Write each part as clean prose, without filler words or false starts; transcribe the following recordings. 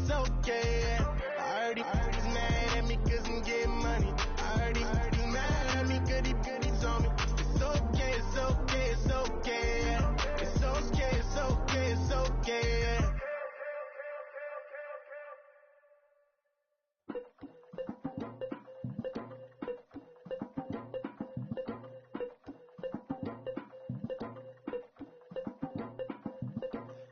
it's okay. I heard he's mad at me cause I'm getting money. I heard he's mad at me cause he's on me. It's okay, it's okay, it's okay. It's okay, it's okay, it's okay.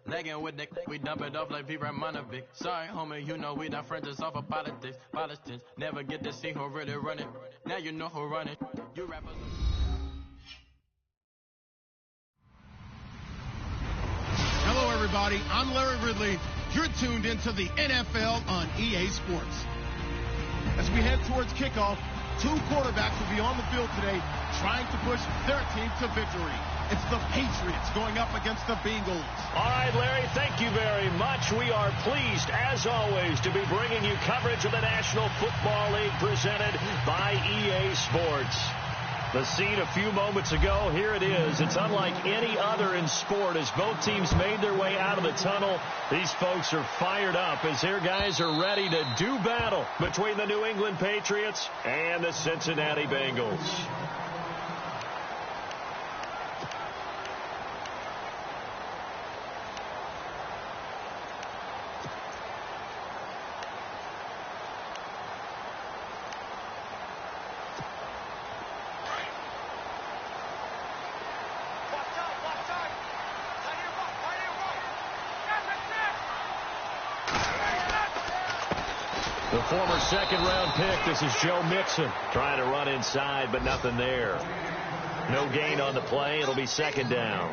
Legging with Nick, we dump it off like V. Ramonovic. Sorry, homie, you know we not friends, it's all for politics. Politics, never get to see who really run it. Now you know who run it. You rappers. Hello, everybody. I'm Larry Ridley. You're tuned into the NFL on EA Sports. As we head towards kickoff, two quarterbacks will be on the field today trying to push their team to victory. It's the Patriots going up against the Bengals. All right, Larry, thank you very much. We are pleased, as always, to be bringing you coverage of the National Football League presented by EA Sports. The scene a few moments ago, here it is. It's unlike any other in sport as both teams made their way out of the tunnel. These folks are fired up as their guys are ready to do battle between the New England Patriots and the Cincinnati Bengals. The former second-round pick, this is Joe Mixon, trying to run inside, but nothing there. No gain on the play. It'll be second down.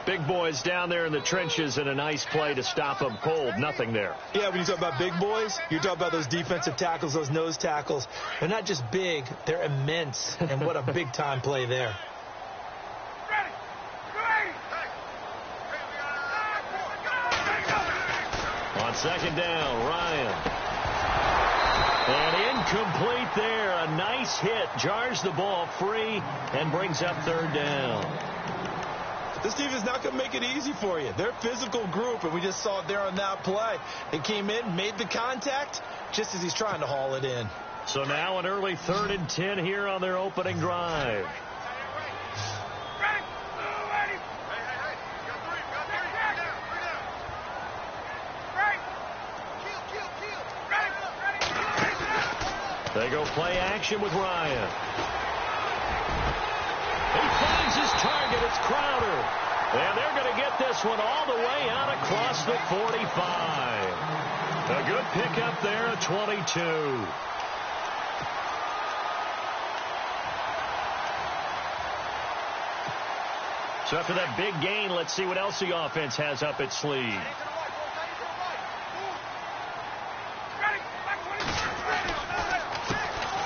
Big boys down there in the trenches and a nice play to stop them cold. Nothing there. Yeah, when you talk about big boys, you're talking about those defensive tackles, those nose tackles. They're not just big, they're immense. And what a big-time play there. On second down, Ryan. And incomplete there. A nice hit. Jars the ball free and brings up third down. This team is not going to make it easy for you. They're a physical group, and we just saw it there on that play. They came in, made the contact, just as he's trying to haul it in. So now an early 3rd and 10 here on their opening drive. They go play action with Ryan. He finds his target. It's Crowder. And they're going to get this one all the way out across the 45. A good pickup there at 22. So after that big gain, let's see what else the offense has up its sleeve.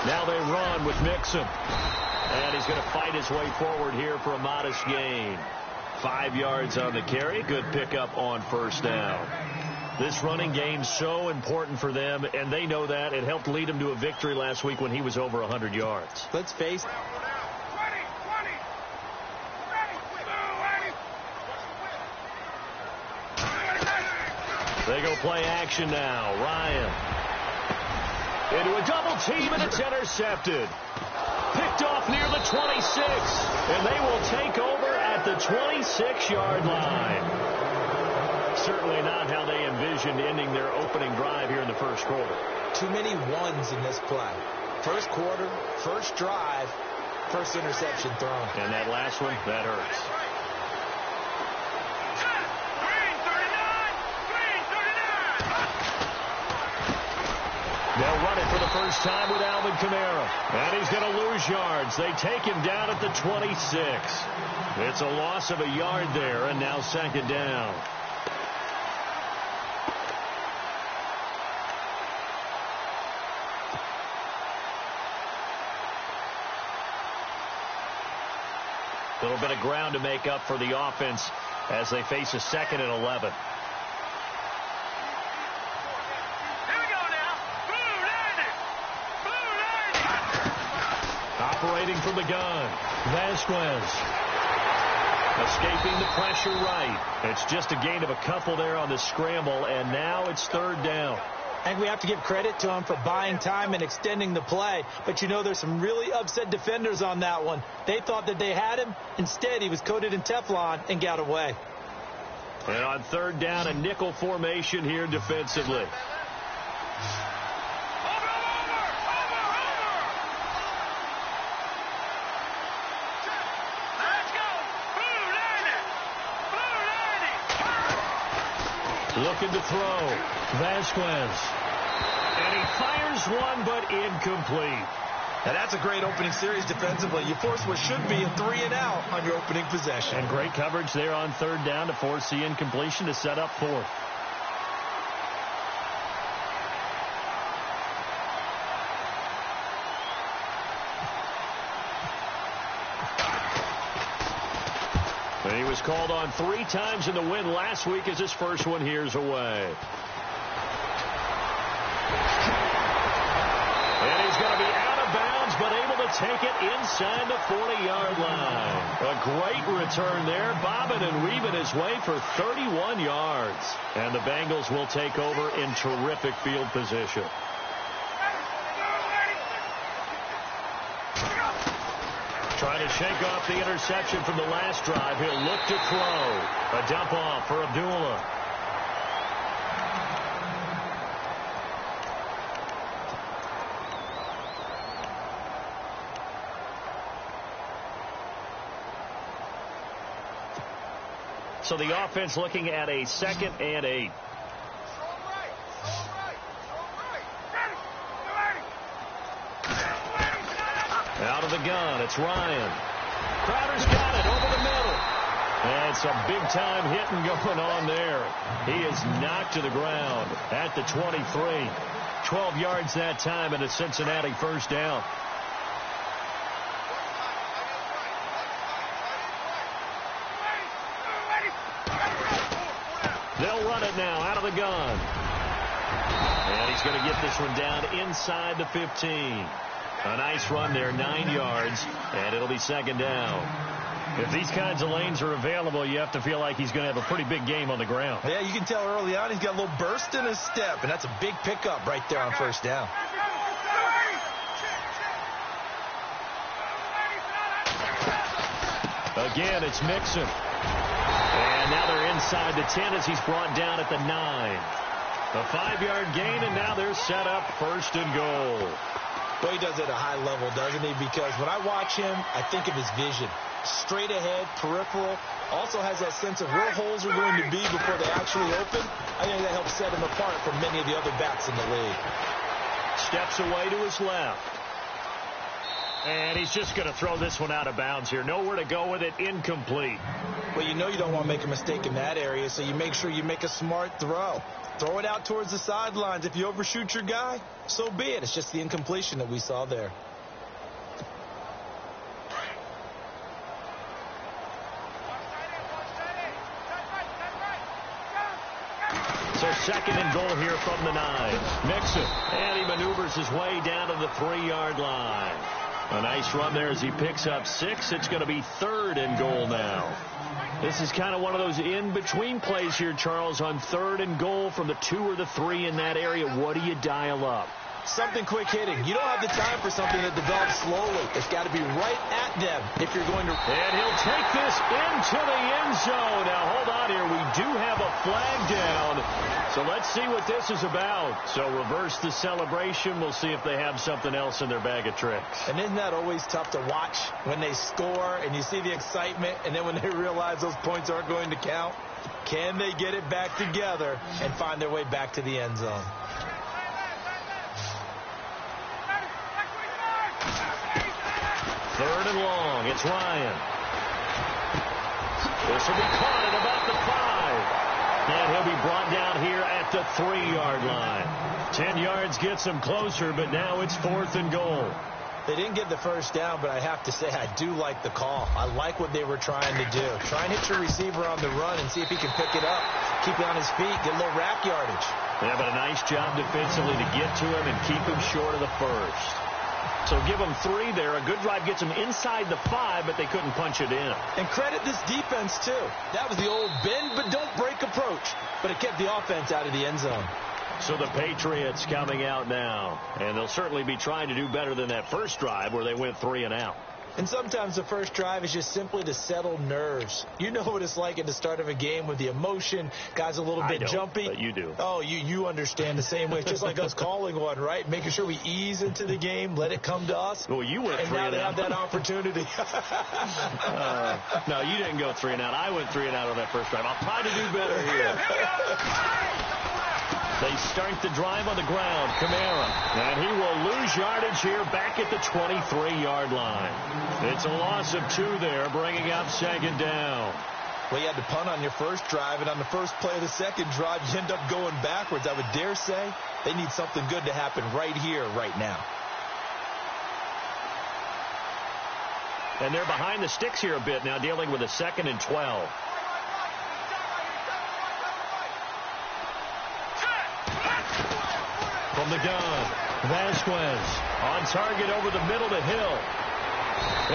Now they run with Mixon. And he's going to fight his way forward here for a modest gain. 5 yards on the carry. Good pickup on first down. This running game's so important for them, and they know that. It helped lead them to a victory last week when he was over 100 yards. Let's face it. They go play action now. Ryan. Into a double team, and it's intercepted. Picked off near the 26, and they will take over at the 26-yard line. Certainly not how they envisioned ending their opening drive here in the first quarter. Too many ones in this play. First quarter, first drive, first interception thrown. And that last one, that hurts. They'll run it for the first time with Alvin Kamara. And he's going to lose yards. They take him down at the 26. It's a loss of a yard there, and now second down. A little bit of ground to make up for the offense as they face a 2nd and 11. Operating from the gun, Vasquez. Escaping the pressure right. It's just a gain of a couple there on the scramble, and now it's third down. I think we have to give credit to him for buying time and extending the play. But, you know, there's some really upset defenders on that one. They thought that they had him. Instead, he was coated in Teflon and got away. And on third down, a nickel formation here defensively. Looking to throw. Vasquez. And he fires one, but incomplete. Now, that's a great opening series defensively. You force what should be a 3-and-out on your opening possession. And great coverage there on third down to force the incompletion to set up fourth. And he was called on 3 times in the win last week as his first one here's away. And he's going to be out of bounds, but able to take it inside the 40-yard line. A great return there, bobbing and weaving his way for 31 yards. And the Bengals will take over in terrific field position. Trying to shake off the interception from the last drive. He'll look to throw. A dump off for Abdullah. So the offense looking at a 2nd and 8. Out of the gun, it's Ryan. Crowder's got it over the middle. And it's a big-time hitting going on there. He is knocked to the ground at the 23. 12 yards that time and a Cincinnati first down. They'll run it now out of the gun. And he's going to get this one down inside the 15. A nice run there, 9 yards, and it'll be second down. If these kinds of lanes are available, you have to feel like he's going to have a pretty big game on the ground. Yeah, you can tell early on he's got a little burst in his step, and that's a big pickup right there on first down. Again, it's Mixon. And now they're inside the 10 as he's brought down at the 9. A 5-yard gain, and now they're set up first and goal. Well, he does it at a high level, doesn't he? Because when I watch him, I think of his vision. Straight ahead, peripheral. Also has that sense of where holes are going to be before they actually open. I think that helps set him apart from many of the other backs in the league. Steps away to his left. And he's just going to throw this one out of bounds here. Nowhere to go with it. Incomplete. Well, you know you don't want to make a mistake in that area, so you make sure you make a smart throw. Throw it out towards the sidelines. If you overshoot your guy, so be it. It's just the incompletion that we saw there. So second and goal here from the 9. Mixon. And he maneuvers his way down to the 3-yard line. A nice run there as he picks up 6. It's going to be third and goal now. This is kind of one of those in-between plays here, Charles, on third and goal from the 2 or the 3 in that area. What do you dial up? Something quick hitting. You don't have the time for something that develops slowly. It's got to be right at them if you're going to. And he'll take this into the end zone. Now, hold on here. We do have a flag down. So let's see what this is about. So reverse the celebration. We'll see if they have something else in their bag of tricks. And isn't that always tough to watch when they score and you see the excitement and then when they realize those points aren't going to count? Can they get it back together and find their way back to the end zone? Third and long. It's Ryan. This will be caught at about the 5. And he'll be brought down here at the 3-yard line. 10 yards gets him closer, but now it's 4th and goal. They didn't get the first down, but I have to say I do like the call. I like what they were trying to do. Try and hit your receiver on the run and see if he can pick it up. Keep it on his feet, get a little rack yardage. Yeah, but a nice job defensively to get to him and keep him short of the first. So give them 3 there. A good drive gets them inside the 5, but they couldn't punch it in. And credit this defense, too. That was the old bend but don't break approach. But it kept the offense out of the end zone. So the Patriots coming out now. And they'll certainly be trying to do better than that first drive where they went 3 and out. And sometimes the first drive is just simply to settle nerves. You know what it's like at the start of a game with the emotion. Guys a little bit jumpy. But you do. Oh, you understand the same way. It's just like us calling one, right? Making sure we ease into the game, let it come to us. Well, you went 3 and out. And now they have that opportunity. No, you didn't go 3 and out. I went 3 and out on that first drive. I'll try to do better here. They start the drive on the ground. Kamara. And he will lose yardage here back at the 23-yard line. It's a loss of 2 there, bringing up 2nd down. Well, you had to punt on your first drive, and on the first play of the second drive, you end up going backwards. I would dare say they need something good to happen right here, right now. And they're behind the sticks here a bit now, dealing with a 2nd and 12. From the gun, Vasquez on target over the middle to Hill.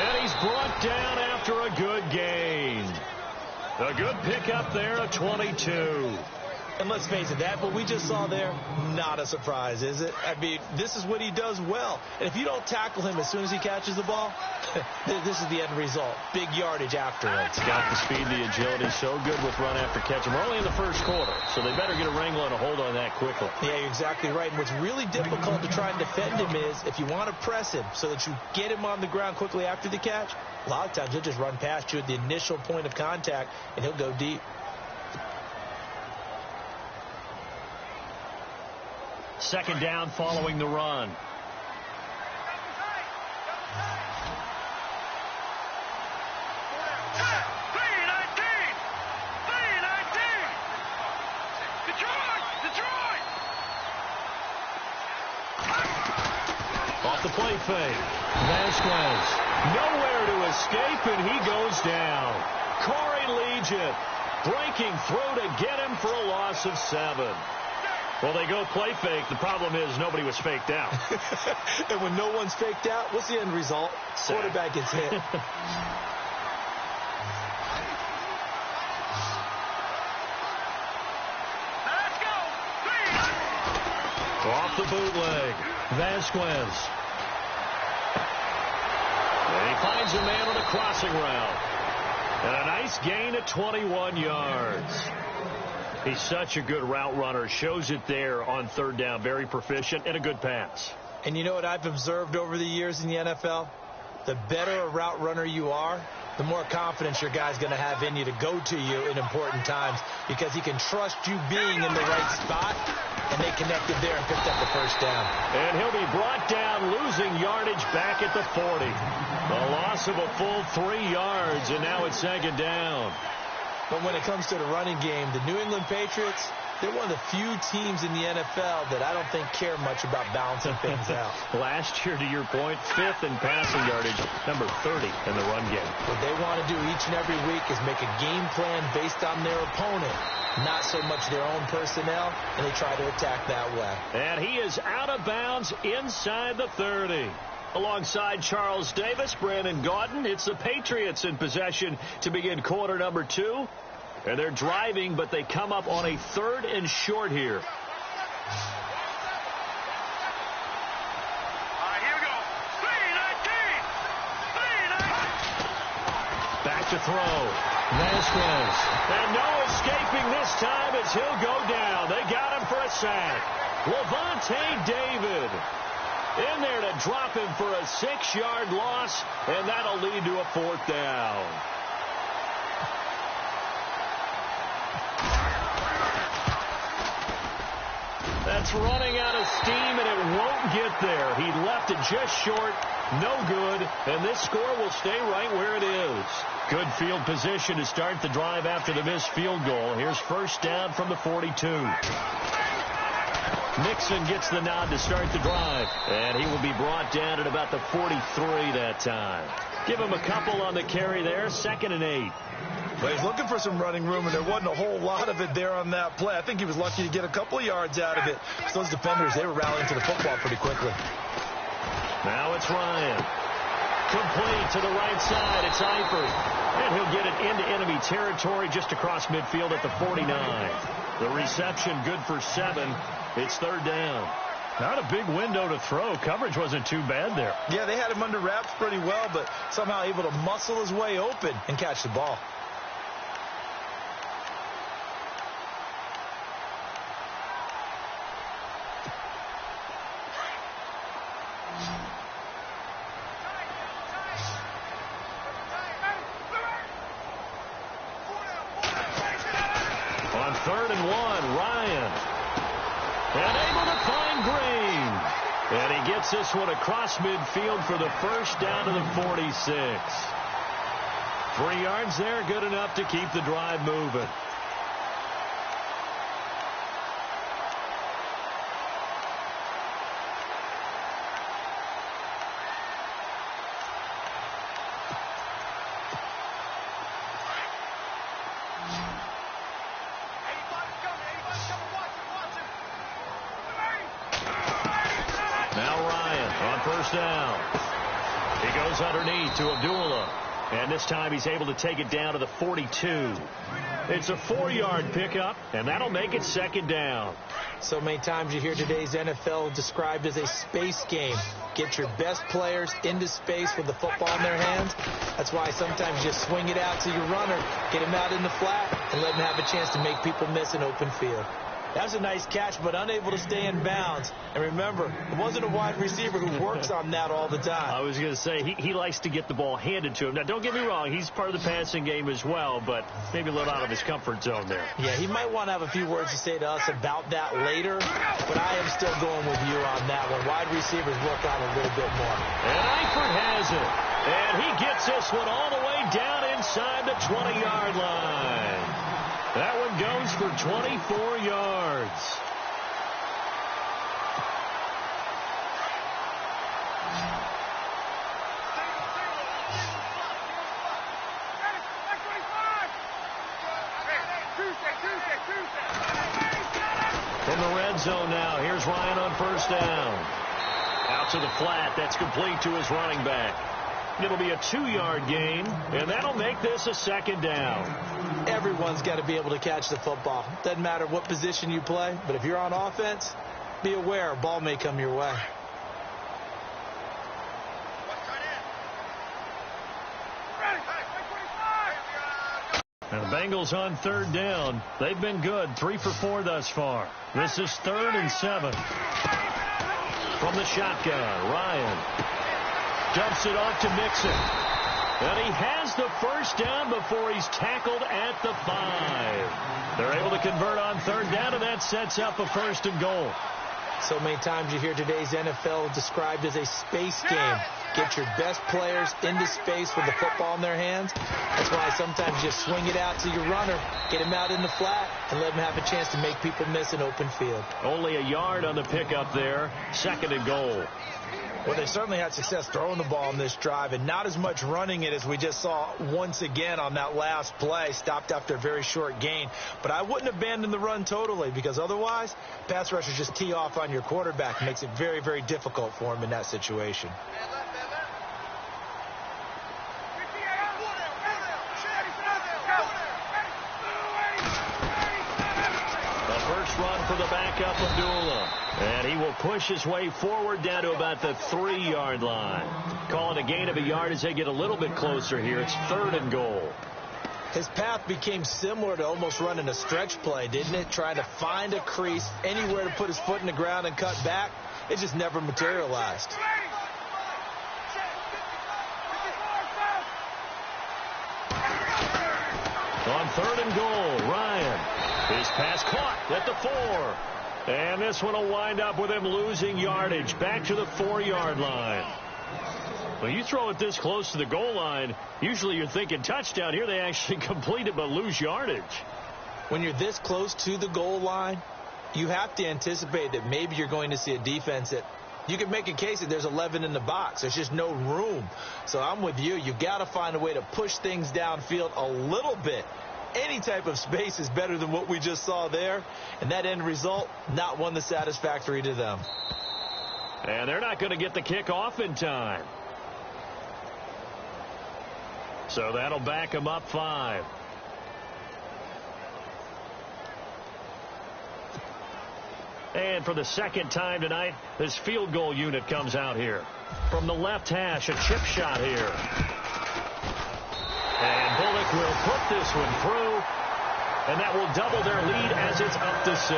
And he's brought down after a good gain. A good pickup there at 22. And let's face it, that what we just saw there, not a surprise, is it? I mean, this is what he does well. And if you don't tackle him as soon as he catches the ball, this is the end result. Big yardage afterwards. Got the speed, the agility, so good with run after catch. And we're only in the first quarter, so they better get a wrangle and a hold on that quickly. Yeah, you're exactly right. And what's really difficult to try and defend him is if you want to press him so that you get him on the ground quickly after the catch, a lot of times he'll just run past you at the initial point of contact, and he'll go deep. Second down following the run. Off the play fake. Vasquez. Nowhere to escape, and he goes down. Corey Legion breaking through to get him for a loss of 7. Well, they go play fake. The problem is nobody was faked out. And when no one's faked out, what's the end result? Sack. Quarterback gets hit. Let's go. Off the bootleg. Vasquez. And he finds a man on a crossing route. And a nice gain at 21 yards. He's such a good route runner. Shows it there on 3rd down. Very proficient and a good pass. And you know what I've observed over the years in the NFL? The better a route runner you are, the more confidence your guy's going to have in you to go to you in important times because he can trust you being in the right spot, and they connected there and picked up the first down. And he'll be brought down, losing yardage back at the 40. A loss of a full 3 yards, and now it's 2nd down. But when it comes to the running game, the New England Patriots, they're one of the few teams in the NFL that I don't think care much about balancing things out. Last year, to your point, 5th in passing yardage, number 30 in the run game. What they want to do each and every week is make a game plan based on their opponent, not so much their own personnel, and they try to attack that way. And he is out of bounds inside the 30. Alongside Charles Davis, Brandon Gaudin, it's the Patriots in possession to begin quarter number 2. And they're driving, but they come up on a 3rd and short here. Here we go. 3-19. Back to throw. Vasquez. And no escaping this time as he'll go down. They got him for a sack. Levante David in there to drop him for a 6-yard loss, and that'll lead to a 4th down. That's running out of steam, and it won't get there. He left it just short, no good, and this score will stay right where it is. Good field position to start the drive after the missed field goal. Here's first down from the 42. Mixon gets the nod to start the drive, and he will be brought down at about the 43 that time. Give him a couple on the carry there, 2nd and 8. But he's looking for some running room, and there wasn't a whole lot of it there on that play. I think he was lucky to get a couple of yards out of it. So those defenders, they were rallying to the football pretty quickly. Now it's Ryan. Complete to the right side. It's Eifert. And he'll get it into enemy territory just across midfield at the 49. The reception good for 7. It's third down. Not a big window to throw. Coverage wasn't too bad there. Yeah, they had him under wraps pretty well, but somehow able to muscle his way open and catch the ball. On 3rd and 1, Ryan. And able to find Green. And he gets this one across midfield for the first down to the 46. 3 yards there, good enough to keep the drive moving. Down. He goes underneath to Abdullah. And this time he's able to take it down to the 42. It's a 4-yard pickup, and that'll make it second down. So many times you hear today's NFL described as a space game. Get your best players into space with the football in their hands. That's why sometimes you swing it out to your runner, get him out in the flat, and let him have a chance to make people miss an open field. That's a nice catch, but unable to stay in bounds. And remember, it wasn't a wide receiver who works on that all the time. I was going to say, he likes to get the ball handed to him. Now, don't get me wrong, he's part of the passing game as well, but maybe a little out of his comfort zone there. Yeah, he might want to have a few words to say to us about that later, but I am still going with you on that one. Wide receivers work on a little bit more. And Eifert has it. And he gets this one all the way down inside the 20-yard line. That one goes for 24 yards. From the red zone now, here's Ryan on first down. Out to the flat, that's complete to his running back. It'll be a 2-yard gain, and that'll make this a second down. Everyone's got to be able to catch the football. Doesn't matter what position you play, but if you're on offense, be aware a ball may come your way. And the Bengals on third down. They've been good, 3 for 4 thus far. This is 3rd and 7. From the shotgun, Ryan dumps it off to Mixon. And he has the first down before he's tackled at the 5. They're able to convert on third down, and that sets up a 1st and goal. So many times you hear today's NFL described as a space game. Get your best players into space with the football in their hands. That's why sometimes you swing it out to your runner, get him out in the flat, and let him have a chance to make people miss an open field. Only a yard on the pickup there. 2nd and goal. Well, they certainly had success throwing the ball in this drive, and not as much running it as we just saw once again on that last play. Stopped after a very short gain. But I wouldn't abandon the run totally, because otherwise, pass rushers just tee off on your quarterback. Makes it very, very difficult for him in that situation. Run for the backup, Abdullah. And he will push his way forward down to about the 3-yard line. Call it a gain of a yard as they get a little bit closer here. It's 3rd and goal. His path became similar to almost running a stretch play, didn't it? Trying to find a crease, anywhere to put his foot in the ground and cut back. It just never materialized. On 3rd and goal, Ryan. His pass caught at the 4. And this one will wind up with him losing yardage back to the 4-yard line. Well, you throw it this close to the goal line, usually you're thinking touchdown. Here they actually complete it but lose yardage. When you're this close to the goal line, you have to anticipate that maybe you're going to see a defense that you can make a case that there's 11 in the box. There's just no room. So I'm with you. You've got to find a way to push things downfield a little bit. Any type of space is better than what we just saw there. And that end result, not one that's satisfactory to them. And they're not going to get the kick off in time. So that'll back them up 5. And for the second time tonight, this field goal unit comes out here. From the left hash, a chip shot here. And Bullock will put this one through. And that will double their lead as it's up to 6.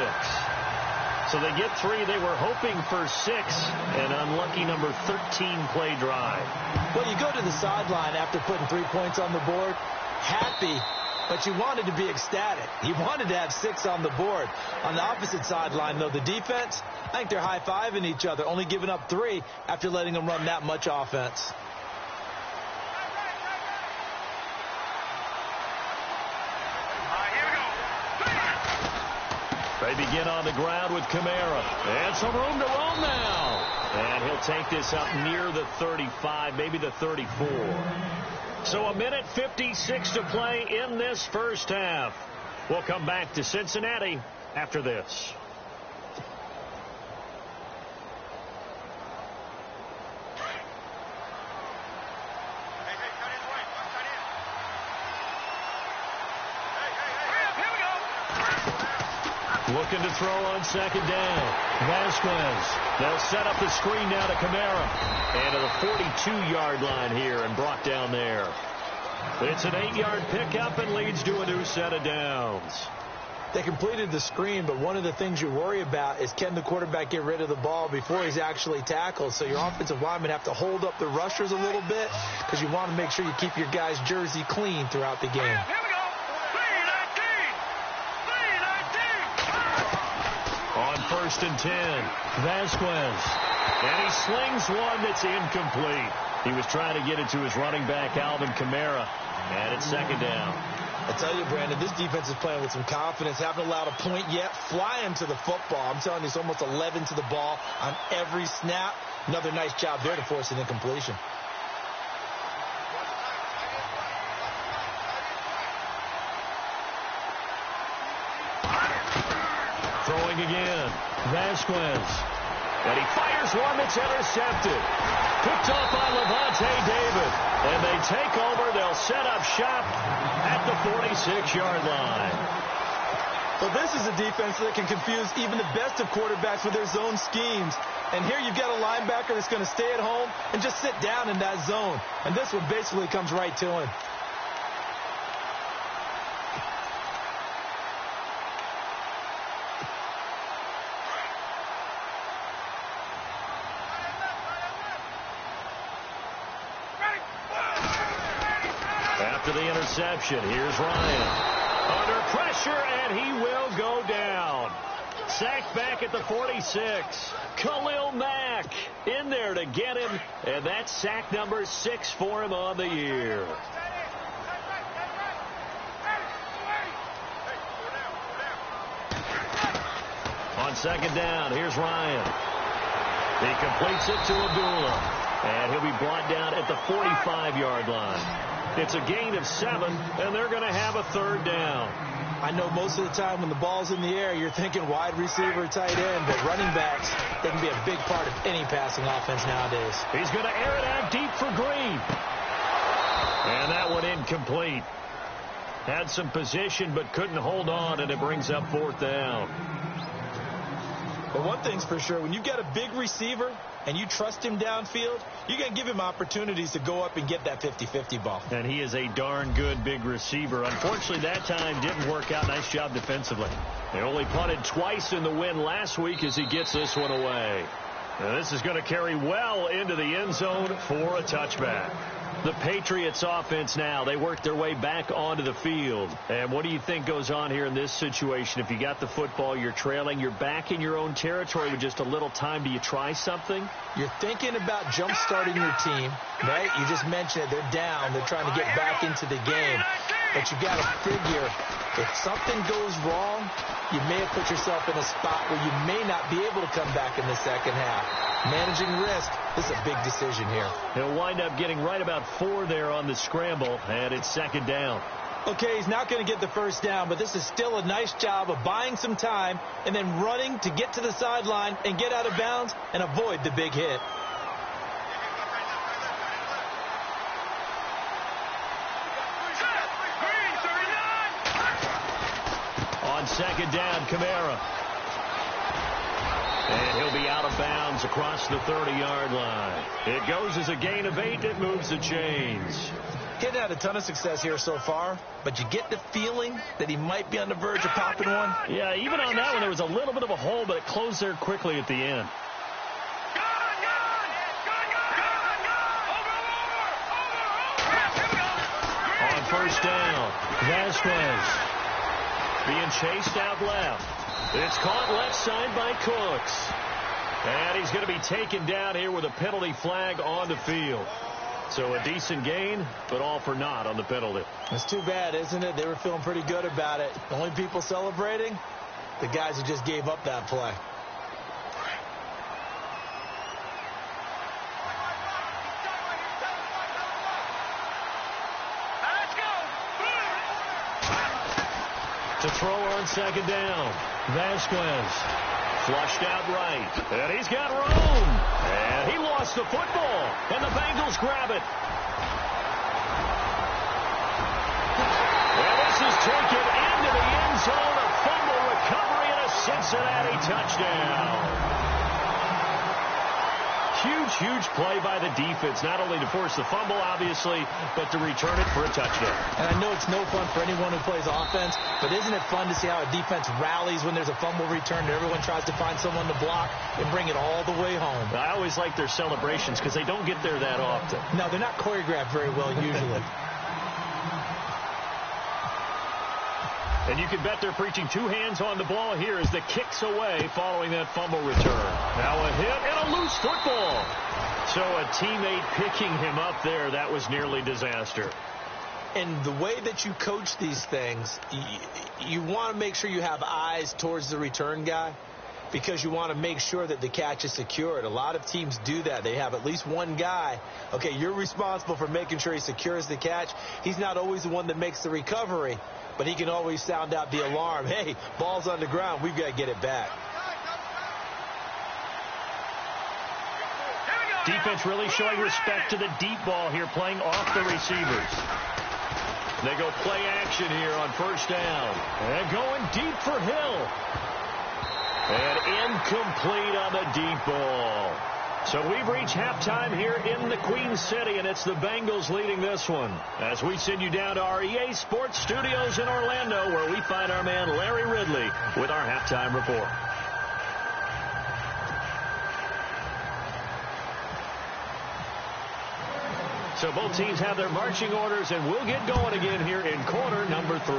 So they get 3. They were hoping for 6. An unlucky number 13 play drive. Well, you go to the sideline after putting 3 points on the board, happy, but you wanted to be ecstatic. You wanted to have 6 on the board. On the opposite sideline, though, the defense, I think they're high-fiving each other, only giving up 3 after letting them run that much offense. They begin on the ground with Kamara. And some room to roam now. And he'll take this up near the 35, maybe the 34. So a minute 56 to play in this first half. We'll come back to Cincinnati after this. Looking to throw on second down. Vasquez. They'll set up the screen now to Kamara. And to the 42-yard line here and brought down there. It's an 8-yard pickup and leads to a new set of downs. They completed the screen, but one of the things you worry about is can the quarterback get rid of the ball before he's actually tackled. So your offensive linemen have to hold up the rushers a little bit because you want to make sure you keep your guy's jersey clean throughout the game. On 1st and 10, Vasquez. And he slings one that's incomplete. He was trying to get it to his running back, Alvin Kamara. And it's second down. I tell you, Brandon, this defense is playing with some confidence. Haven't allowed a point yet. Flying to the football. I'm telling you, it's almost 11 to the ball on every snap. Another nice job there to force an incompletion. Throwing again. Vasquez. And he fires one that's intercepted. Picked off by Levante David. And they take over. They'll set up shop at the 46-yard line. Well, this is a defense that can confuse even the best of quarterbacks with their zone schemes. And here you've got a linebacker that's going to stay at home and just sit down in that zone. And this one basically comes right to him. After the interception, here's Ryan. Under pressure, and he will go down. Sacked back at the 46. Khalil Mack in there to get him, and that's sack number 6 for him on the year. On second down, here's Ryan. He completes it to Abdullah, and he'll be brought down at the 45-yard line. It's a gain of 7, and they're going to have a third down. I know most of the time when the ball's in the air, you're thinking wide receiver, tight end, but running backs, they can be a big part of any passing offense nowadays. He's going to air it out deep for Green. And that one incomplete. Had some position, but couldn't hold on, and it brings up 4th down. But one thing's for sure, when you've got a big receiver and you trust him downfield, you're going to give him opportunities to go up and get that 50-50 ball. And he is a darn good big receiver. Unfortunately, that time didn't work out. Nice job defensively. They only punted twice in the win last week as he gets this one away. Now this is going to carry well into the end zone for a touchback. The Patriots offense now, they work their way back onto the field. And what do you think goes on here in this situation? If you got the football, you're trailing, you're back in your own territory with just a little time. Do you try something? You're thinking about jump-starting your team, right? You just mentioned it. They're down. They're trying to get back into the game. But you got to figure if something goes wrong, you may have put yourself in a spot where you may not be able to come back in the second half. Managing risk, this is a big decision here. He'll wind up getting right about 4 there on the scramble, and it's second down. Okay, he's not going to get the first down, but this is still a nice job of buying some time and then running to get to the sideline and get out of bounds and avoid the big hit. On second down, Kamara. And he'll be out of bounds across the 30-yard line. It goes as a gain of 8. It moves the chains. He hasn't had a ton of success here so far, but you get the feeling that he might be on the verge of popping one. Yeah, even on that one, there was a little bit of a hole, but it closed there quickly at the end. On first down, Vasquez being chased out left. It's caught left side by Cooks. And he's going to be taken down here with a penalty flag on the field. So a decent gain, but all for naught on the penalty. It's too bad, isn't it? They were feeling pretty good about it. The only people celebrating, the guys who just gave up that play. To throw on second down, Vasquez flushed out right, and he's got room, and he lost the football, and the Bengals grab it. And this is taken into the end zone, a fumble recovery, and a Cincinnati touchdown. Huge play by the defense, not only to force the fumble, obviously, but to return it for a touchdown. And I know it's no fun for anyone who plays offense, but isn't it fun to see how a defense rallies when there's a fumble return and everyone tries to find someone to block and bring it all the way home? I always like their celebrations because they don't get there that often. No, they're not choreographed very well usually. And you can bet they're preaching two hands on the ball here as the kick's away following that fumble return. Now a hit and a loose football. So a teammate picking him up there, that was nearly disaster. And the way that you coach these things, you want to make sure you have eyes towards the return guy because you want to make sure that the catch is secured. A lot of teams do that. They have at least one guy. Okay, you're responsible for making sure he secures the catch. He's not always the one that makes the recovery, but he can always sound out the alarm. Hey, ball's on the ground. We've got to get it back. Defense really showing respect to the deep ball here, playing off the receivers. They go play action here on first down. And going deep for Hill. And incomplete on the deep ball. So we've reached halftime here in the Queen City, and it's the Bengals leading this one. As we send you down to our EA Sports Studios in Orlando, where we find our man Larry Ridley with our halftime report. So both teams have their marching orders, and we'll get going again here in quarter number 3.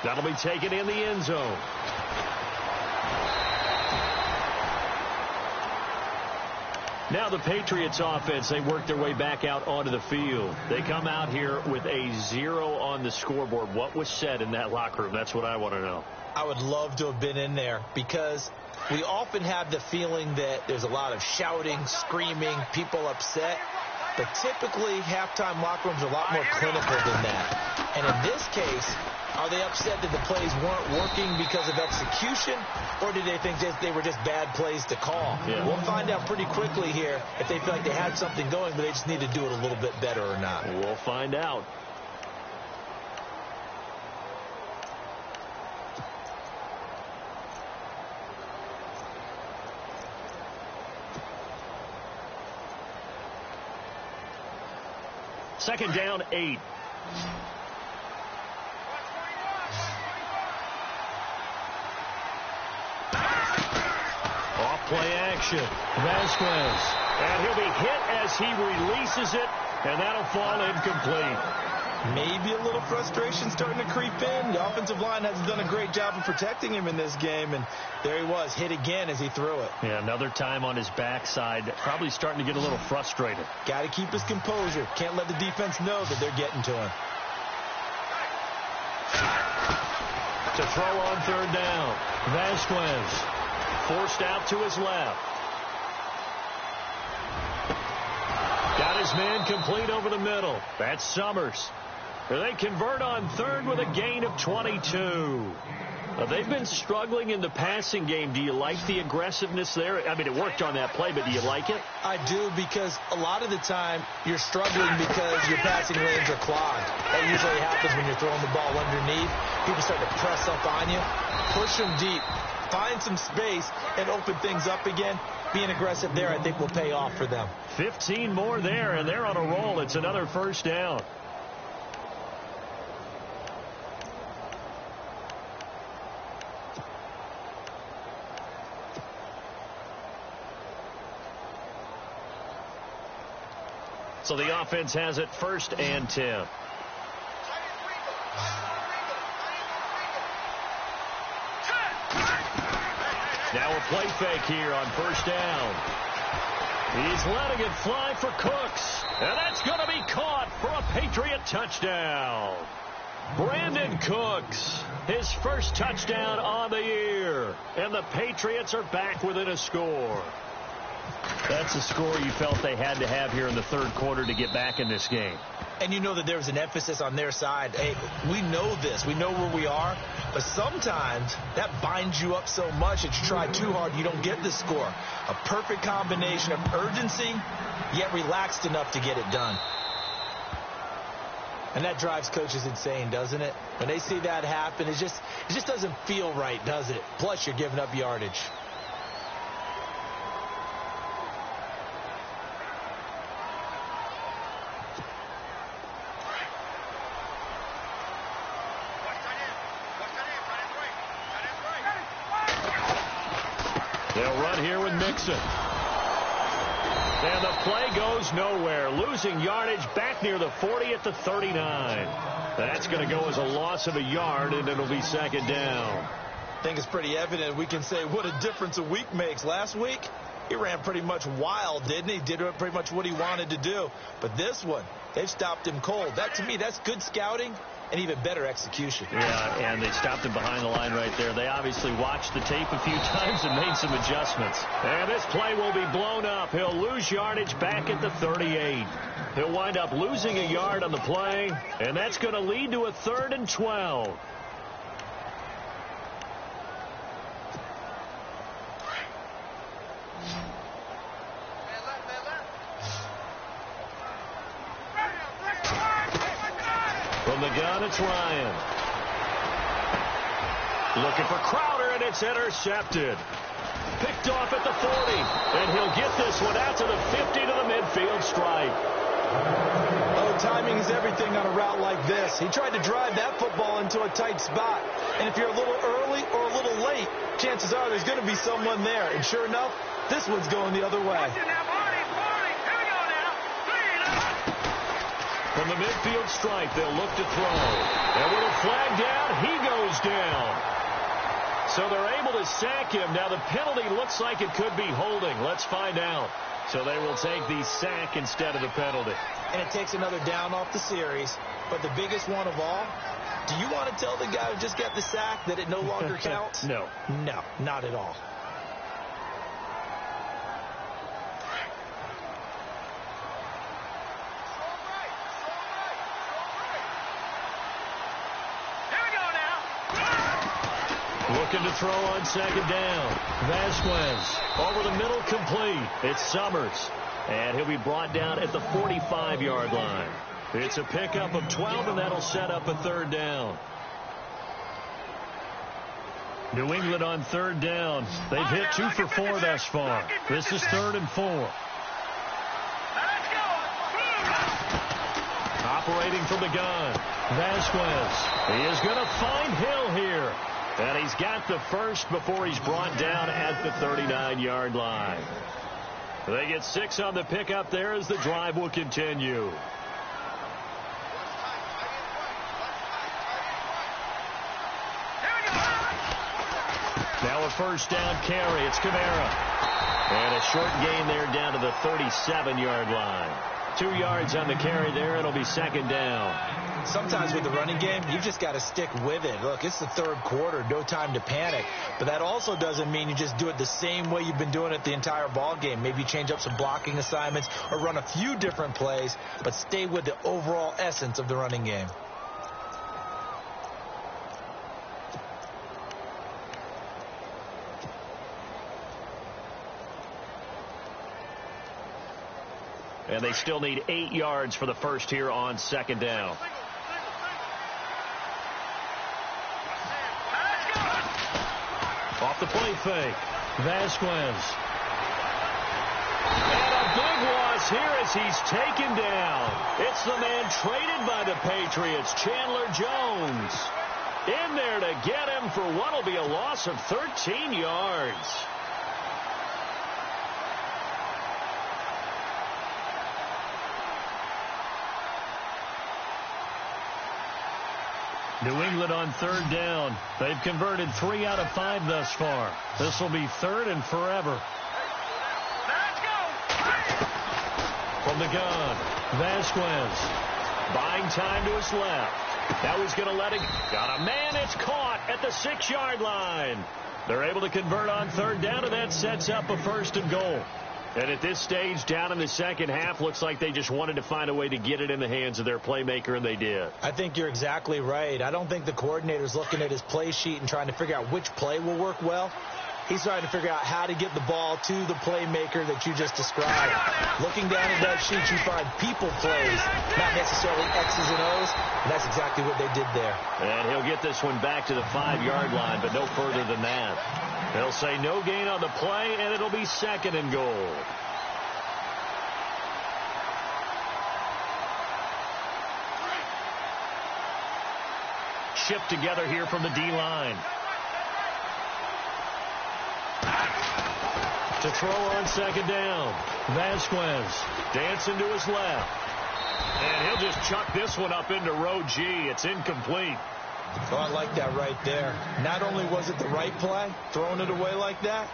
That'll be taken in the end zone. Now the Patriots offense, they work their way back out onto the field. They come out here with a 0 on the scoreboard. What was said in that locker room? That's what I want to know. I would love to have been in there because we often have the feeling that there's a lot of shouting, screaming, people upset. But typically, halftime locker rooms are a lot more clinical than that. And in this case, are they upset that the plays weren't working because of execution, or did they think they were just bad plays to call? Yeah. We'll find out pretty quickly here if they feel like they had something going, but they just need to do it a little bit better or not. We'll find out. Second down, 8. Off play action. Vasquez. And he'll be hit as he releases it, and that'll fall incomplete. Maybe a little frustration starting to creep in. The offensive line hasn't done a great job of protecting him in this game, and there he was, hit again as he threw it. Yeah, another time on his backside, probably starting to get a little frustrated. Got to keep his composure. Can't let the defense know that they're getting to him. To throw on third down, Vasquez forced out to his left. Got his his man complete over the middle. That's Summers. They convert on third with a gain of 22. They've been struggling in the passing game. Do you like the aggressiveness there? I mean, it worked on that play, but do you like it? I do, because a lot of the time you're struggling because your passing lanes are clogged. That usually happens when you're throwing the ball underneath. People start to press up on you. Push them deep. Find some space and open things up again. Being aggressive there, I think, will pay off for them. 15 more there, and they're on a roll. It's another first down. So the offense has it 1st and 10. Now a play fake here on 1st down. He's letting it fly for Cooks. And that's going to be caught for a Patriot touchdown. Brandon Cooks, his first touchdown on the year. And the Patriots are back within a score. That's a score you felt they had to have here in the 3rd quarter to get back in this game. And you know that there's an emphasis on their side. Hey, we know this. We know where we are. But sometimes that binds you up so much that you try too hard, you don't get the score. A perfect combination of urgency, yet relaxed enough to get it done. And that drives coaches insane, doesn't it? When they see that happen, it just doesn't feel right, does it? Plus, you're giving up yardage. They'll run here with Mixon. And the play goes nowhere. Losing yardage back near the 40 at the 39. That's going to go as a loss of a yard, and it'll be 2nd down. I think it's pretty evident. We can say what a difference a week makes. Last week, he ran pretty much wild, didn't he? Did pretty much what he wanted to do. But this one, they've stopped him cold. That, to me, that's good scouting and even better execution. Yeah, and they stopped him behind the line right there. They obviously watched the tape a few times and made some adjustments. And this play will be blown up. He'll lose yardage back at the 38. He'll wind up losing a yard on the play, and that's going to lead to a 3rd and 12. From the gun, it's Ryan. Looking for Crowder, and it's intercepted. Picked off at the 40, and he'll get this one out to the 50 to the midfield stripe. Oh, timing is everything on a route like this. He tried to drive that football into a tight spot. And if you're a little early or a little late, chances are there's going to be someone there. And sure enough, this one's going the other way. From the midfield stripe, they'll look to throw. And with a flag down, he goes down. So they're able to sack him. Now the penalty looks like it could be holding. Let's find out. So they will take the sack instead of the penalty. And it takes another down off the series. But the biggest one of all, do you want to tell the guy who just got the sack that it no longer counts? No. No, not at all. Looking to throw on 2nd down. Vasquez over the middle, complete. It's Summers. And he'll be brought down at the 45-yard line. It's a pickup of 12, and that'll set up a 3rd down. New England on 3rd down. They've hit 2 for 4 thus far. This is 3rd and 4. Operating from the gun. Vasquez. He is going to find Hill here. And he's got the first before he's brought down at the 39-yard line. They get 6 on the pickup there as the drive will continue. Now a 1st down carry. It's Kamara. And a short gain there down to the 37-yard line. 2 yards on the carry there. It'll be second down. Sometimes with the running game, you've just got to stick with it. Look, it's the third quarter, no time to panic. But that also doesn't mean you just do it the same way you've been doing it the entire ball game. Maybe change up some blocking assignments or run a few different plays, but stay with the overall essence of the running game. And they still need 8 yards for the first here on second down. Off the play fake. Vasquez. And a big loss here as he's taken down. It's the man traded by the Patriots, Chandler Jones. In there to get him for what will be a loss of 13 yards. New England on third down. They've converted 3 out of 5 thus far. This will be third and forever. From the gun, Vasquez. Buying time to his left. Now he's going to let it. Got a man. It's caught at the 6-yard line. They're able to convert on third down, and that sets up a first and goal. And at this stage, down in the second half, looks like they just wanted to find a way to get it in the hands of their playmaker, and they did. I think you're exactly right. I don't think the coordinator's looking at his play sheet and trying to figure out which play will work well. He's trying to figure out how to get the ball to the playmaker that you just described. Looking down at that sheet, you find people plays, not necessarily X's and O's, and that's exactly what they did there. And he'll get this one back to the 5-yard line, but no further than that. They'll say no gain on the play, and it'll be second and goal. Shipped together here from the D-line. To throw on second down. Vasquez dancing to his left. And he'll just chuck this one up into row G. It's incomplete. Oh, I like that right there. Not only was it the right play, throwing it away like that,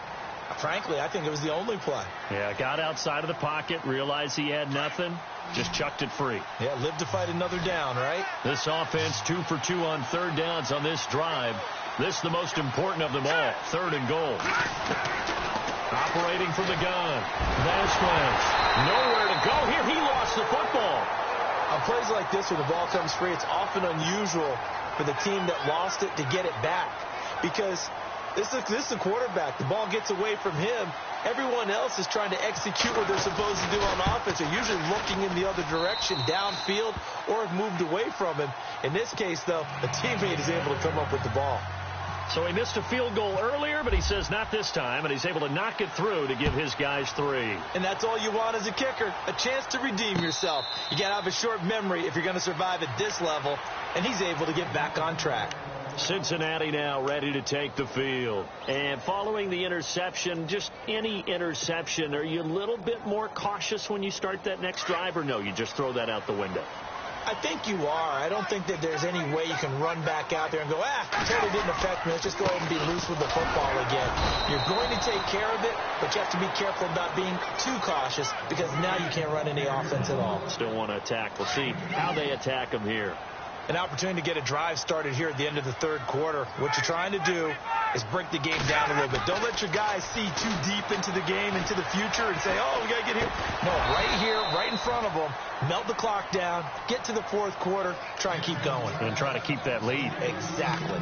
frankly, I think it was the only play. Yeah, got outside of the pocket, realized he had nothing, just chucked it free. Yeah, live to fight another down, right? This offense 2 for 2 on third downs on this drive. This the most important of them all, third and goal. Operating from the gun. Vasquez. Nowhere to go here. He lost the football. On plays like this where the ball comes free, it's often unusual for the team that lost it to get it back. Because this is a quarterback. The ball gets away from him. Everyone else is trying to execute what they're supposed to do on offense. They're usually looking in the other direction, downfield, or have moved away from him. In this case, though, a teammate is able to come up with the ball. So he missed a field goal earlier, but he says not this time, and he's able to knock it through to give his guys 3. And that's all you want as a kicker, a chance to redeem yourself. You got to have a short memory if you're going to survive at this level, and he's able to get back on track. Cincinnati now ready to take the field. And following the interception, just any interception, are you a little bit more cautious when you start that next drive, or no, you just throw that out the window? I think you are. I don't think that there's any way you can run back out there and go, totally didn't affect me. Let's just go ahead and be loose with the football again. You're going to take care of it, but you have to be careful about being too cautious because now you can't run any offense at all. Still want to attack. We'll see how they attack them here. An opportunity to get a drive started here at the end of the third quarter. What you're trying to do is break the game down a little bit. Don't let your guys see too deep into the game, into the future, and say, oh, we got to get here. No, right here, right in front of them, melt the clock down, get to the fourth quarter, try and keep going. And try to keep that lead. Exactly.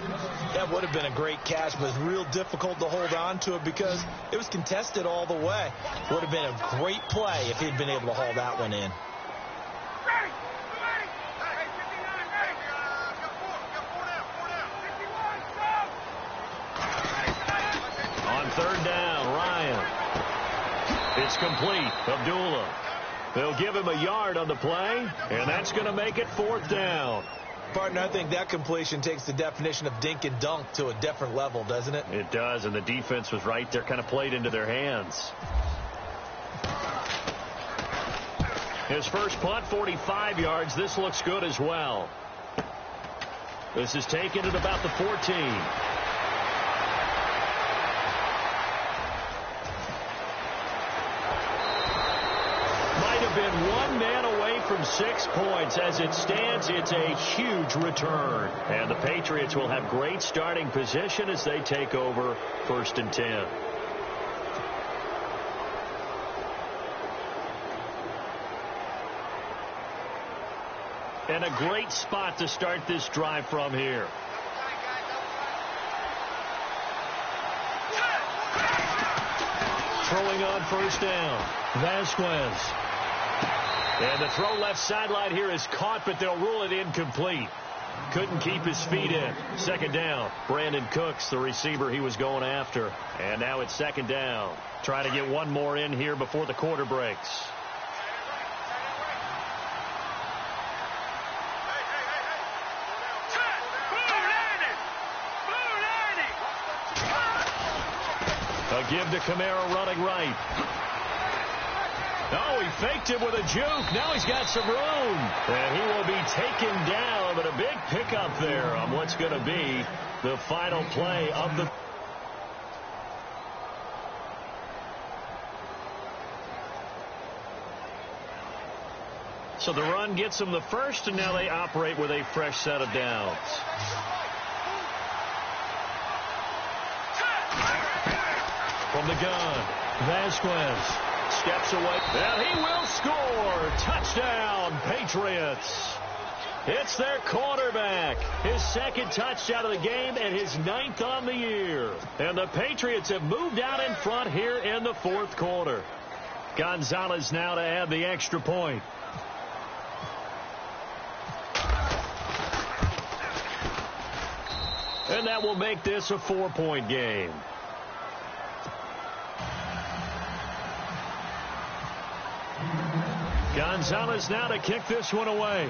That would have been a great catch, but it's real difficult to hold on to it because it was contested all the way. Would have been a great play if he'd been able to haul that one in. Third down, Ryan. It's complete. Abdullah. They'll give him a yard on the play, and that's going to make it fourth down. Partner, I think that completion takes the definition of dink and dunk to a different level, doesn't it? It does, and the defense was right there, kind of played into their hands. His first punt, 45 yards. This looks good as well. This is taken at about the 14. Been And one man away from 6 points. As it stands, it's a huge return. And the Patriots will have great starting position as they take over 1st and 10. And a great spot to start this drive from here. Throwing on 1st down. Vasquez. And the throw left sideline here is caught, but they'll rule it incomplete. Couldn't keep his feet in. 2nd down. Brandon Cooks, the receiver he was going after. And now it's 2nd down. Trying to get one more in here before the quarter breaks. A give to Kamara running right. Oh, he faked it with a juke. Now he's got some room. And he will be taken down, but a big pickup there on what's going to be the final play of the... So the run gets them the first, and now they operate with a fresh set of downs. From the gun, Vasquez steps away, and he will score. Touchdown, Patriots. It's their quarterback. His 2nd touchdown of the game and his 9th on the year. And the Patriots have moved out in front here in the 4th quarter. Gonzalez now to add the extra point. And that will make this a 4-point game. Gonzalez now to kick this one away.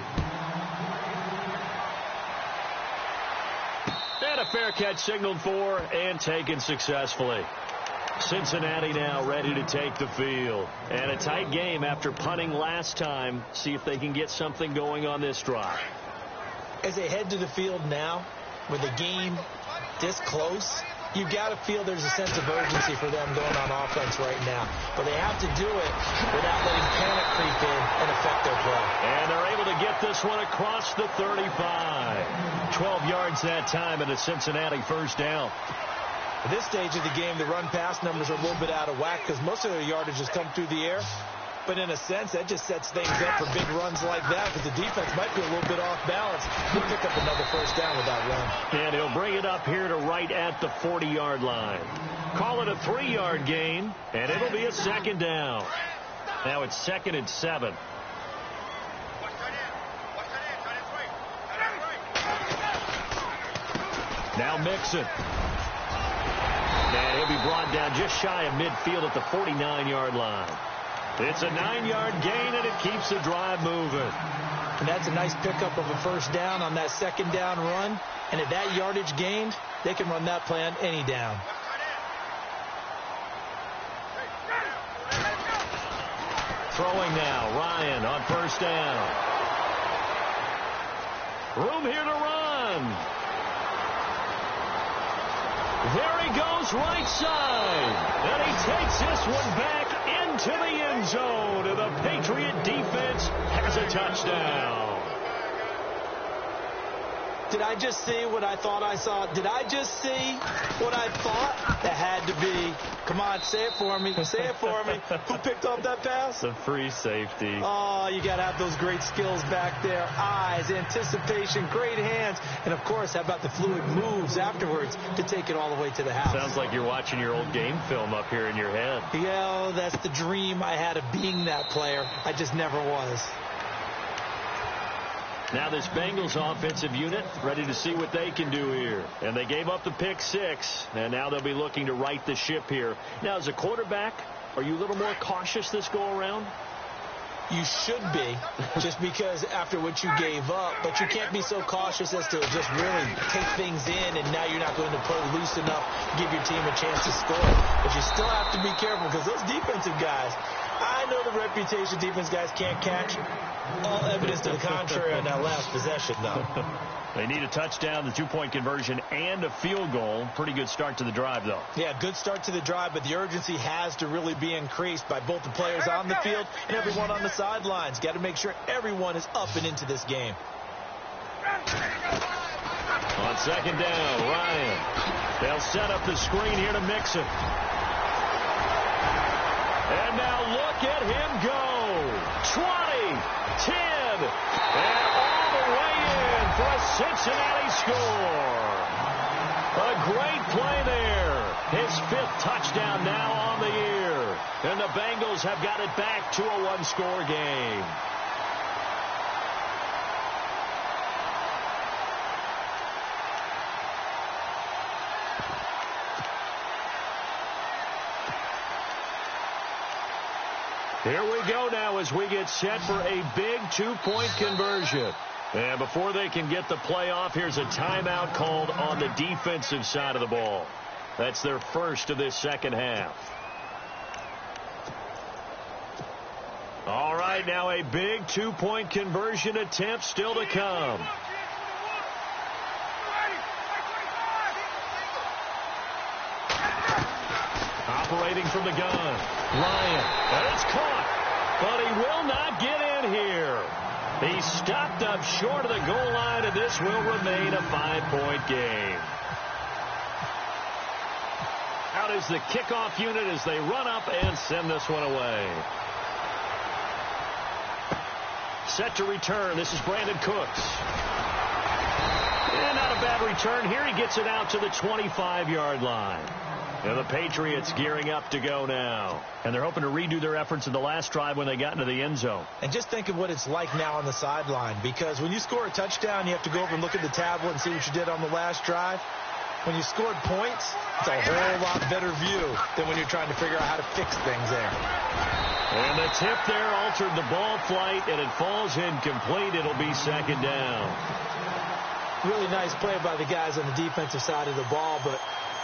And a fair catch signaled for and taken successfully. Cincinnati now ready to take the field. And a tight game after punting last time. See if they can get something going on this drive. As they head to the field now, with the game this close, you got to feel there's a sense of urgency for them going on offense right now. But they have to do it without letting panic creep in and affect their play. And they're able to get this one across the 35. 12 yards that time and a Cincinnati 1st down. At this stage of the game, the run-pass numbers are a little bit out of whack because most of their yardage has come through the air. But in a sense, that just sets things up for big runs like that because the defense might be a little bit off balance. He'll pick up another 1st down with that run. And he'll bring it up here to right at the 40-yard line. Call it a 3-yard gain, and it'll be a 2nd down. Now it's 2nd and 7. Now Mixon. And he'll be brought down just shy of midfield at the 49-yard line. It's a 9-yard gain, and it keeps the drive moving. And that's a nice pickup of a 1st down on that 2nd down run. And at that yardage gained, they can run that play on any down. Throwing now, Ryan on 1st down. Room here to run. There he goes right side. And he takes this one back into the end zone. And the Patriot defense has a touchdown. Did I just see what I thought I saw? Did I just see what I thought? That had to be. Come on, say it for me. Say it for me. Who picked up that pass? The free safety. Oh, you got to have those great skills back there. Eyes, anticipation, great hands. And, of course, how about the fluid moves afterwards to take it all the way to the house? Sounds like you're watching your old game film up here in your head. Yeah, that's the dream I had of being that player. I just never was. Now this Bengals offensive unit ready to see what they can do here. And they gave up the pick 6, and now they'll be looking to right the ship here. Now, as a quarterback, are you a little more cautious this go-around? You should be, just because after what you gave up. But you can't be so cautious as to just really take things in, and now you're not going to play loose enough to give your team a chance to score. But you still have to be careful because those defensive guys, I know the reputation defense guys can't catch. All evidence to the contrary on that last possession, though. They need a touchdown, the 2-point conversion, and a field goal. Pretty good start to the drive, though. Yeah, good start to the drive, but the urgency has to really be increased by both the players on the field and everyone on the sidelines. Got to make sure everyone is up and into this game. On second down, Ryan. They'll set up the screen here to Mixon. And now look at him go. 20, 10, and all the way in for a Cincinnati score. A great play there. His 5th touchdown now on the year. And the Bengals have got it back to a one-score game. Here we go now as we get set for a big 2-point conversion. And before they can get the play off, here's a timeout called on the defensive side of the ball. That's their first of this second half. All right, now a big 2-point conversion attempt still to come. Operating from the gun. Ryan. And it's caught. But he will not get in here. He stopped up short of the goal line, and this will remain a 5-point game. Out is the kickoff unit as they run up and send this one away. Set to return. This is Brandon Cooks. And not a bad return here. He gets it out to the 25-yard line. And the Patriots gearing up to go now. And they're hoping to redo their efforts in the last drive when they got into the end zone. And just think of what it's like now on the sideline, because when you score a touchdown, you have to go over and look at the tablet and see what you did on the last drive. When you scored points, it's a whole lot better view than when you're trying to figure out how to fix things there. And the tip there altered the ball flight, and it falls incomplete. It'll be second down. Really nice play by the guys on the defensive side of the ball, but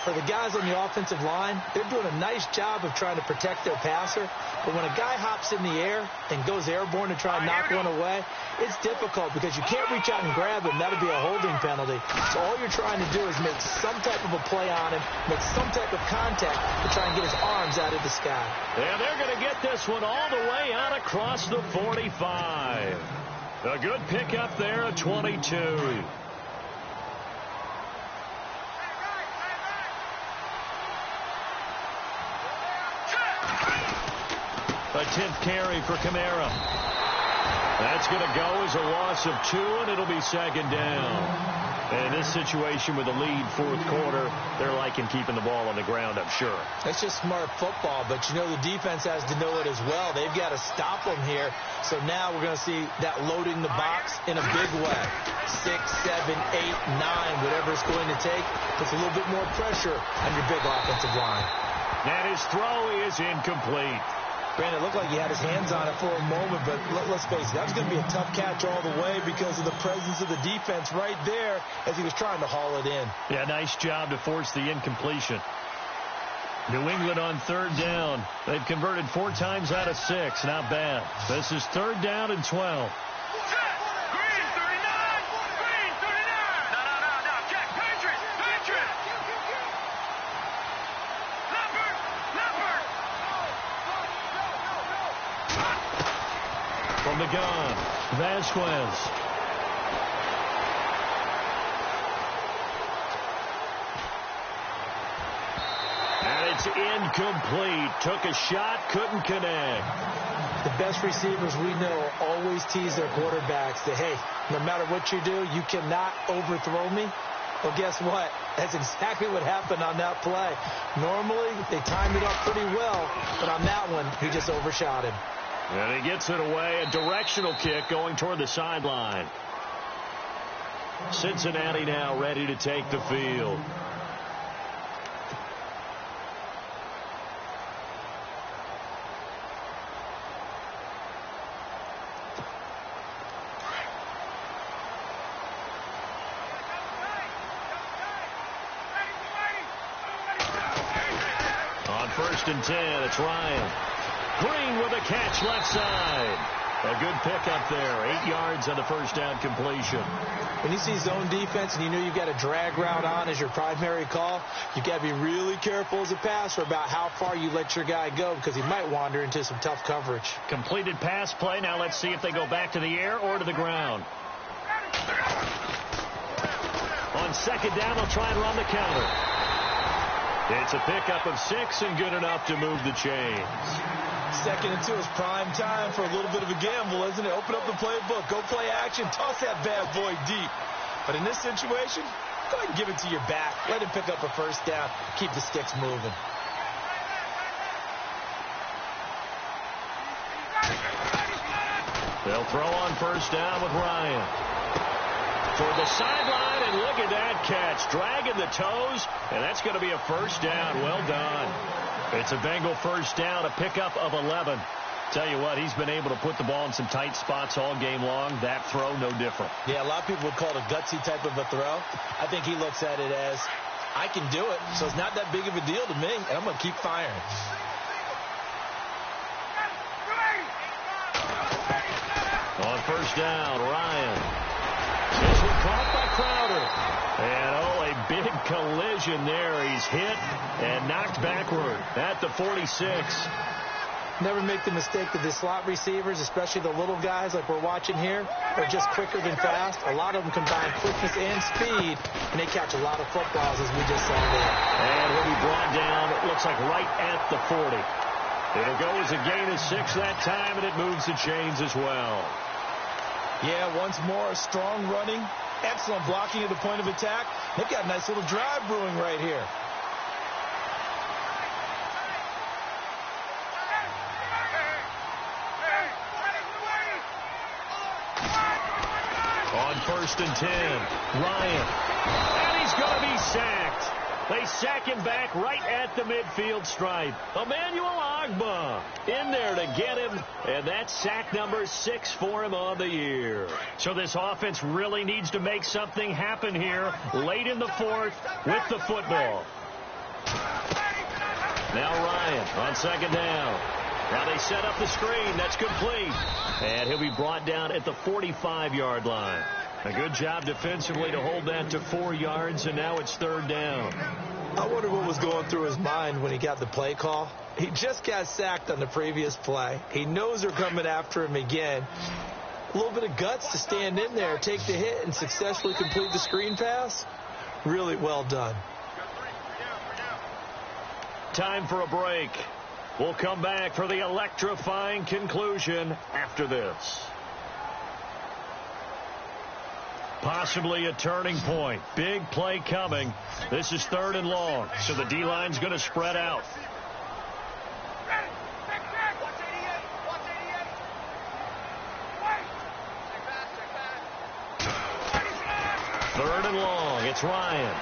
for the guys on the offensive line, they're doing a nice job of trying to protect their passer. But when a guy hops in the air and goes airborne to try and knock one away, it's difficult because you can't reach out and grab him. That'll be a holding penalty. So all you're trying to do is make some type of a play on him, make some type of contact to try and get his arms out of the sky. And they're going to get this one all the way out across the 45. A good pickup there at 22. A 10th carry for Kamara. That's going to go as a loss of 2, and it'll be second down. And in this situation with a lead fourth quarter, they're liking keeping the ball on the ground, I'm sure. That's just smart football, but you know the defense has to know it as well. They've got to stop them here. So now we're going to see that loading the box in a big way. 6, 7, 8, 9, whatever it's going to take, puts a little bit more pressure on your big offensive line. And his throw is incomplete. Brandon, it looked like he had his hands on it for a moment, but let's face it, that was going to be a tough catch all the way because of the presence of the defense right there as he was trying to haul it in. Yeah, nice job to force the incompletion. New England on third down. They've converted 4 times out of 6. Not bad. This is third down and 12. From the gun, Vasquez. And it's incomplete. Took a shot, couldn't connect. The best receivers we know always tease their quarterbacks that, hey, no matter what you do, you cannot overthrow me. Well, guess what? That's exactly what happened on that play. Normally, they timed it up pretty well, but on that one, he just overshot him. And he gets it away. A directional kick going toward the sideline. Cincinnati now ready to take the field. On 1st and 10, it's Ryan. Green with a catch left side. A good pickup there. 8 yards on the first down completion. When you see zone defense and you know you've got a drag route on as your primary call, you've got to be really careful as a passer about how far you let your guy go because he might wander into some tough coverage. Completed pass play. Now let's see if they go back to the air or to the ground. On second down, they'll try and run the counter. It's a pickup of 6 and good enough to move the chains. 2nd and 2 is prime time for a little bit of a gamble, isn't it? Open up the playbook. Go play action. Toss that bad boy deep. But in this situation, go ahead and give it to your back. Let him pick up a first down. Keep the sticks moving. They'll throw on first down with Ryan. Toward the sideline, and look at that catch. Dragging the toes, and that's going to be a first down. Well done. It's a Bengal first down, a pickup of 11. Tell you what, he's been able to put the ball in some tight spots all game long. That throw, no different. Yeah, a lot of people would call it a gutsy type of a throw. I think he looks at it as, I can do it, so it's not that big of a deal to me, and I'm going to keep firing. On first down, Ryan. This one caught by Crowder. And, a big collision there. He's hit and knocked backward at the 46. Never make the mistake that the slot receivers, especially the little guys like we're watching here, are just quicker than fast. A lot of them combine quickness and speed, and they catch a lot of footballs, as we just saw there. And he'll be brought down, it looks like right at the 40. It'll go as a gain of 6 that time, and it moves the chains as well. Yeah, once more, strong running, excellent blocking at the point of attack. They've got a nice little drive brewing right here. On first and 10, Ryan. And he's going to be sacked. They sack him back right at the midfield stripe. Emmanuel Agba in there to get him, and that's sack number 6 for him on the year. So this offense really needs to make something happen here late in the 4th with the football. Now Ryan on second down. Now they set up the screen. That's complete. And he'll be brought down at the 45-yard line. A good job defensively to hold that to 4 yards, and now it's 3rd down. I wonder what was going through his mind when he got the play call. He just got sacked on the previous play. He knows they're coming after him again. A little bit of guts to stand in there, take the hit, and successfully complete the screen pass. Really well done. Time for a break. We'll come back for the electrifying conclusion after this. Possibly a turning point. Big play coming. This is 3rd and long, so the D-line's going to spread out. Third and long. It's Ryan.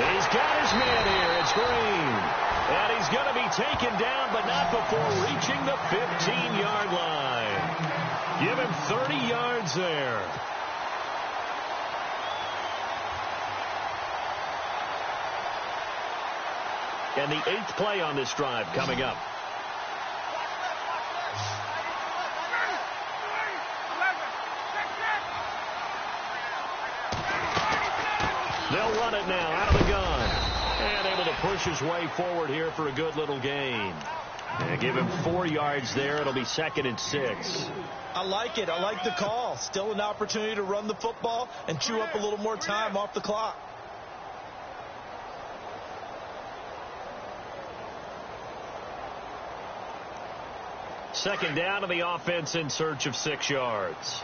He's got his man here. It's Green. And he's going to be taken down, but not before reaching the 15-yard line. Give him 30 yards there. And the 8th play on this drive coming up. They'll run it now out of the gun. And able to push his way forward here for a good little gain. And give him 4 yards there. It'll be 2nd and 6. I like it. I like the call. Still an opportunity to run the football and chew up a little more time off the clock. Second down, and the offense in search of 6 yards.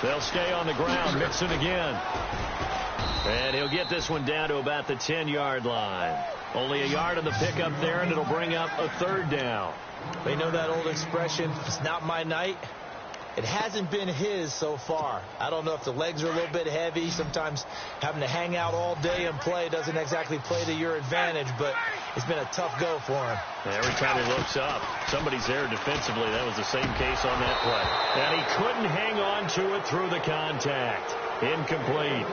They'll stay on the ground. Mix it again. And he'll get this one down to about the 10-yard line. Only a yard on the pickup there, and it'll bring up a 3rd down. They know that old expression, it's not my night. It hasn't been his so far. I don't know if the legs are a little bit heavy. Sometimes having to hang out all day and play doesn't exactly play to your advantage, but it's been a tough go for him. Every time he looks up, somebody's there defensively. That was the same case on that play. And he couldn't hang on to it through the contact. Incomplete.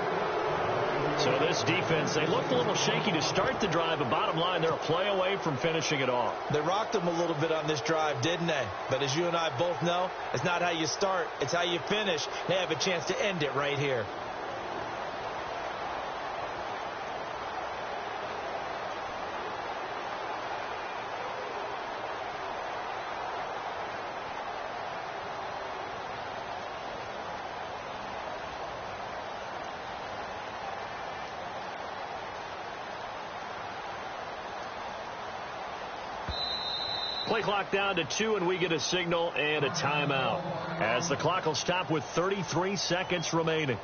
So this defense, they looked a little shaky to start the drive, but bottom line, they're a play away from finishing it off. They rocked them a little bit on this drive, didn't they? But as you and I both know, it's not how you start, it's how you finish. They have a chance to end it right here. Play clock down to 2, and we get a signal and a timeout as the clock will stop with 33 seconds remaining.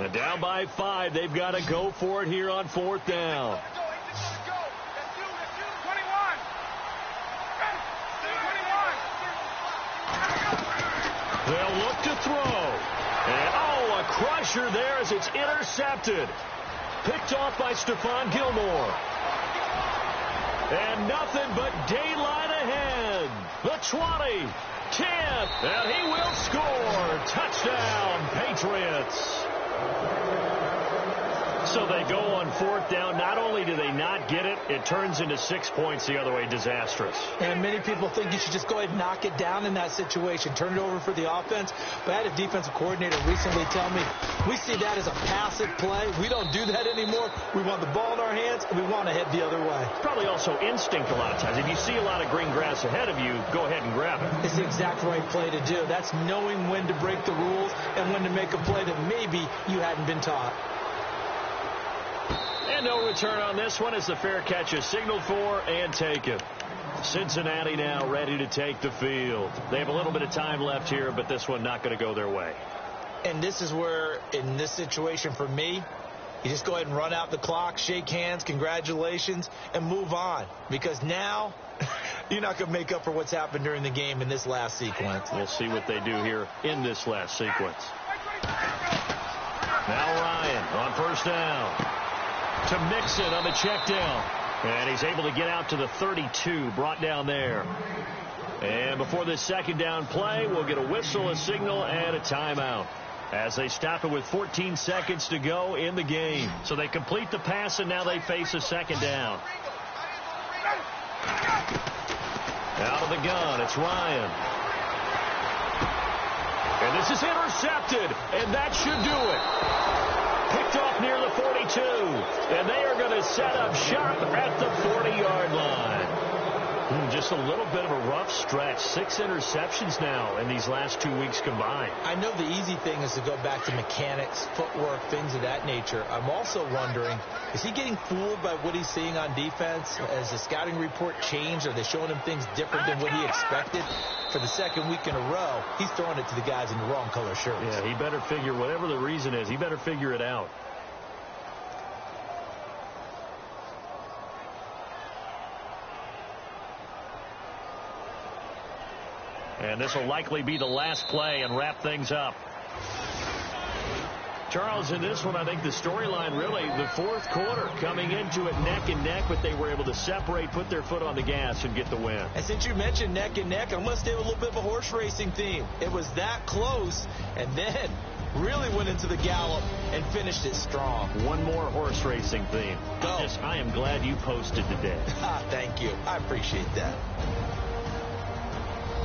And down by 5, they've got to go for it here on 4th down. They'll look to throw. And, a crusher there as it's intercepted. Picked off by Stephon Gilmore. And nothing but daylight ahead. The 20, 10, and he will score. Touchdown, Patriots. So they go on 4th down. Not only do they not get it, it turns into 6 points the other way. Disastrous. And many people think you should just go ahead and knock it down in that situation. Turn it over for the offense. But I had a defensive coordinator recently tell me, we see that as a passive play. We don't do that anymore. We want the ball in our hands, and we want to head the other way. Probably also instinct a lot of times. If you see a lot of green grass ahead of you, go ahead and grab it. It's the exact right play to do. That's knowing when to break the rules and when to make a play that maybe you hadn't been taught. And no return on this one as the fair catch is signaled for and taken. Cincinnati now ready to take the field. They have a little bit of time left here, but this one not going to go their way. And this is where, in this situation for me, you just go ahead and run out the clock, shake hands, congratulations, and move on. Because now, you're not going to make up for what's happened during the game in this last sequence. We'll see what they do here in this last sequence. Now Ryan on 1st down. To Mixon on the check down. And he's able to get out to the 32, brought down there. And before this 2nd down play, we'll get a whistle, a signal, and a timeout as they stop it with 14 seconds to go in the game. So they complete the pass, and now they face a 2nd down. Out of the gun, it's Ryan. And this is intercepted, and that should do it. Picked off near the 42, and they are going to set up shop at the 40-yard line. Just a little bit of a rough stretch. 6 interceptions now in these last 2 weeks combined. I know the easy thing is to go back to mechanics, footwork, things of that nature. I'm also wondering, is he getting fooled by what he's seeing on defense? Has the scouting report changed? Are they showing him things different than what he expected? For the 2nd week in a row, he's throwing it to the guys in the wrong color shirts. Yeah, he better figure, whatever the reason is, he better figure it out. And this will likely be the last play and wrap things up. Charles, in this one, I think the storyline really, the 4th quarter, coming into it neck and neck, but they were able to separate, put their foot on the gas, and get the win. And since you mentioned neck and neck, I'm going to stay with a little bit of a horse racing theme. It was that close, and then really went into the gallop and finished it strong. One more horse racing theme. Go. I am glad you posted today. Thank you. I appreciate that.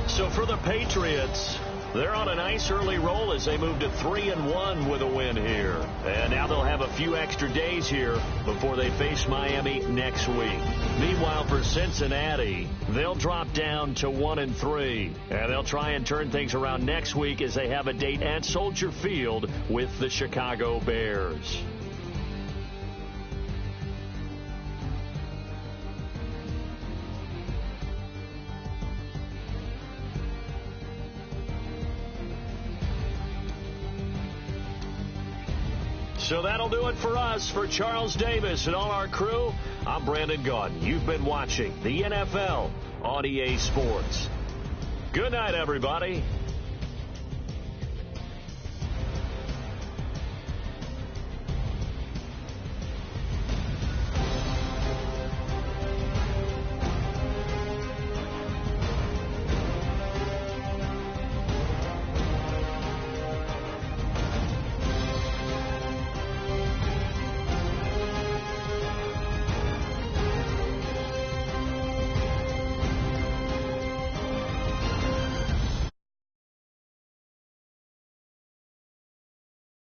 So for the Patriots, They're on a nice early roll as they move to 3-1 with a win here. And now they'll have a few extra days here before they face Miami next week. Meanwhile, for Cincinnati, they'll drop down to 1-3. And they'll try and turn things around next week as they have a date at Soldier Field with the Chicago Bears. So that'll do it for us. For Charles Davis and all our crew, I'm Brandon Gaudin. You've been watching the NFL on EA Sports. Good night, everybody.